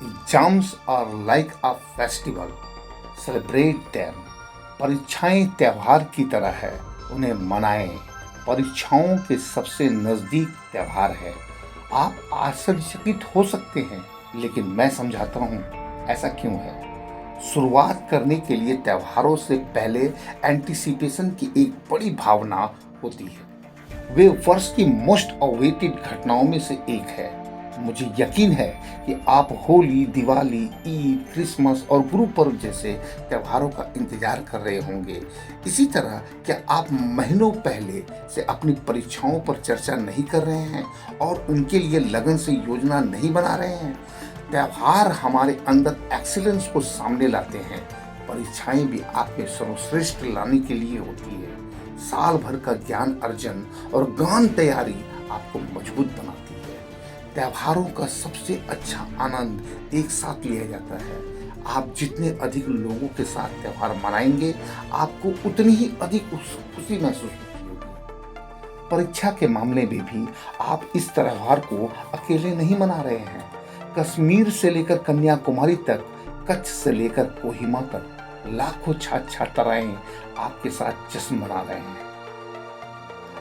Exams are like a festival. Celebrate them. परीक्षाएं त्योहार की तरह है, उन्हें मनाएं। परीक्षाओं के सबसे नज़दीक त्योहार है। आप आश्चर्यचकित हो सकते हैं, लेकिन मैं समझाता हूँ ऐसा क्यों है। शुरुआत करने के लिए त्योहारों से पहले एंटीसिपेशन की एक बड़ी भावना होती है। वे वर्ष की मोस्ट अवेटेड घटनाओं में से एक है। मुझे यकीन है कि आप होली, दिवाली, ईद, क्रिसमस और गुरु पर्व जैसे त्योहारों का इंतजार कर रहे होंगे। इसी तरह क्या आप महीनों पहले से अपनी परीक्षाओं पर चर्चा नहीं कर रहे हैं और उनके लिए लगन से योजना नहीं बना रहे हैं? त्योहार हमारे अंदर एक्सीलेंस को सामने लाते हैं। परीक्षाएं भी आप में सर्वश्रेष्ठ लाने के लिए होती है। साल भर का ज्ञान अर्जन और गहन तैयारी आपको मजबूत बनाती है। त्योहारों का सबसे अच्छा आनंद एक साथ लिया जाता है। आप जितने अधिक लोगों के साथ त्योहार मनाएंगे, आपको उतनी ही अधिक खुशी महसूस होगी। परीक्षा के मामले में भी आप इस त्योहार को अकेले नहीं मना रहे हैं। कश्मीर से लेकर कन्याकुमारी तक, कच्छ से लेकर कोहिमा तक लाखों छात्र छात्राएं आपके साथ जश्न मना रहे हैं।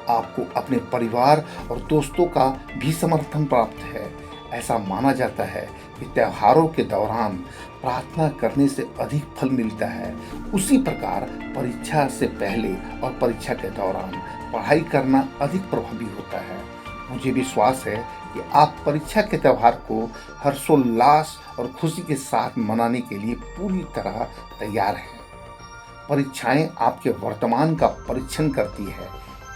आपको अपने परिवार और दोस्तों का भी समर्थन प्राप्त है। ऐसा माना जाता है कि त्योहारों के दौरान प्रार्थना करने से अधिक फल मिलता है। उसी प्रकार परीक्षा से पहले और परीक्षा के दौरान पढ़ाई करना अधिक प्रभावी होता है। मुझे विश्वास है कि आप परीक्षा के त्यौहार को हर्षोल्लास और खुशी के साथ मनाने के लिए पूरी तरह तैयार हैं। परीक्षाएं आपके वर्तमान का परीक्षण करती है।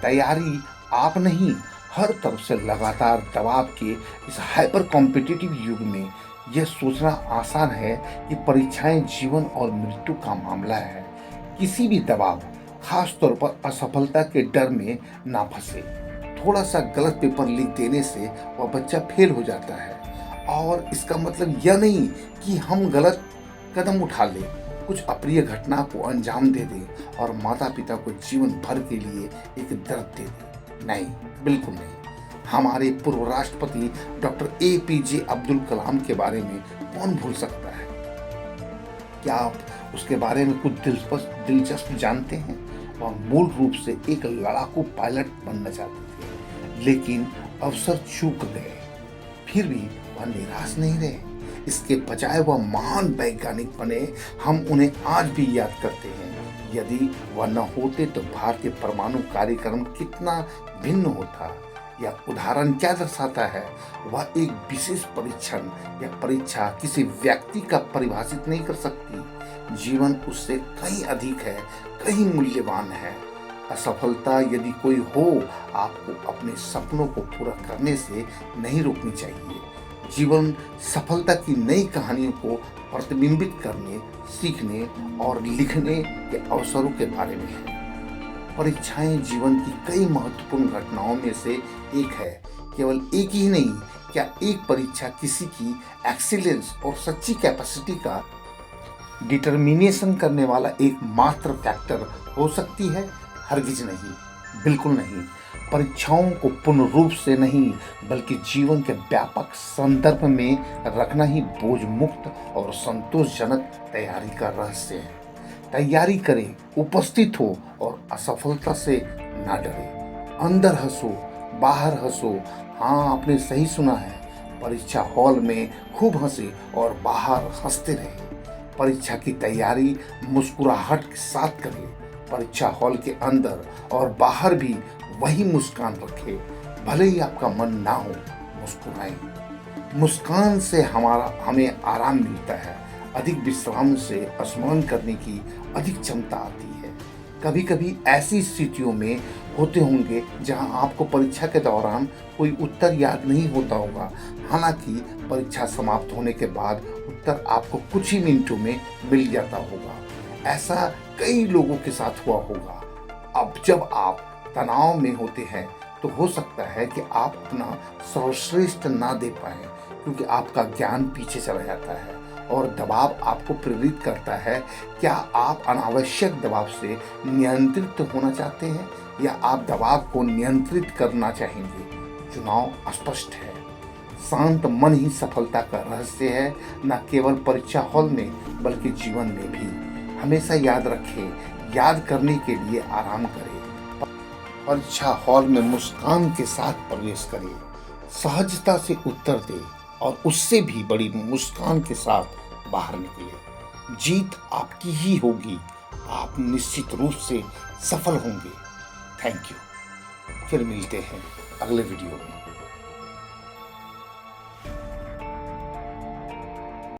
तैयारी आप नहीं, हर तरफ से लगातार दबाव के इस हाइपर कॉम्पिटिटिव युग में यह सोचना आसान है कि परीक्षाएं जीवन और मृत्यु का मामला है। किसी भी दबाव, खास तौर पर असफलता के डर में ना फंसे। थोड़ा सा गलत पेपर लिख देने से वह बच्चा फेल हो जाता है और इसका मतलब यह नहीं कि हम गलत कदम उठा लें, कुछ अप्रिय घटना को अंजाम दे दें और माता पिता को जीवन भर के लिए एक दर्द दे दें। नहीं, बिल्कुल नहीं। हमारे पूर्व राष्ट्रपति डॉक्टर APJ अब्दुल कलाम के बारे में कौन भूल सकता है? क्या आप उसके बारे में कुछ दिलचस्प जानते हैं? वह मूल रूप से एक लड़ाकू पायलट बनना चाहते थे, लेकिन अवसर चूक गए। फिर भी वह निराश नहीं रहे। इसके बजाय वह महान वैज्ञानिक बने। हम उन्हें आज भी याद करते हैं। यदि वह न होते तो भारतीय परमाणु कार्यक्रम कितना भिन्न होता। यह उदाहरण क्या दर्शाता है? वह एक विशेष परीक्षण या परीक्षा किसी व्यक्ति का परिभाषित नहीं कर सकती। जीवन उससे कहीं अधिक है, कहीं मूल्यवान है। असफलता यदि कोई हो, आपको अपने सपनों को पूरा करने से नहीं रोकनी चाहिए। जीवन सफलता की नई कहानियों को प्रतिबिंबित करने, सीखने और लिखने के अवसरों के बारे में है। परीक्षाएं जीवन की कई महत्वपूर्ण घटनाओं में से एक है। केवल एक ही नहीं, क्या एक परीक्षा किसी की एक्सीलेंस और सच्ची कैपेसिटी का डिटर्मिनेशन करने वाला एकमात्र फैक्टर हो सकती है? हरगिज नहीं, बिल्कुल नहीं। परीक्षाओं को पूर्ण रूप से नहीं, बल्कि जीवन के व्यापक संदर्भ में रखना ही बोझ मुक्त और संतोषजनक तैयारी का रहस्य है। तैयारी करें, उपस्थित हो और असफलता से ना डरे। अंदर हंसो, बाहर हंसो। हाँ, आपने सही सुना है। परीक्षा हॉल में खूब हंसे और बाहर हंसते रहे। परीक्षा की तैयारी मुस्कुराहट के साथ करें। परीक्षा हॉल के अंदर और बाहर भी वही मुस्कान रखे। भले ही आपका मन ना हो, मुस्कुराएं। मुस्कान से हमें आराम मिलता है। अधिक विश्राम से स्मरण करने की अधिक क्षमता आती है। कभी कभी ऐसी स्थितियों में होते होंगे जहां आपको परीक्षा के दौरान कोई उत्तर याद नहीं होता होगा। हालांकि परीक्षा समाप्त होने के बाद उत्तर आपको कुछ ही मिनटों में मिल जाता होगा। ऐसा कई लोगों के साथ हुआ होगा। अब जब आप तनाव में होते हैं तो हो सकता है कि आप अपना सर्वश्रेष्ठ ना दे पाएं, क्योंकि आपका ज्ञान पीछे चला जाता है और दबाव आपको प्रेरित करता है। क्या आप अनावश्यक दबाव से नियंत्रित होना चाहते हैं या आप दबाव को नियंत्रित करना चाहेंगे? चुनाव स्पष्ट है। शांत मन ही सफलता का रहस्य है, न केवल परीक्षा हॉल में बल्कि जीवन में भी। हमेशा याद रखें, याद करने के लिए आराम करें। परीक्षा हॉल में मुस्कान के साथ प्रवेश करें, सहजता से उत्तर दें और उससे भी बड़ी मुस्कान के साथ बाहर निकले। जीत आपकी ही होगी, आप निश्चित रूप से सफल होंगे। Thank you. फिर मिलते हैं अगले वीडियो में।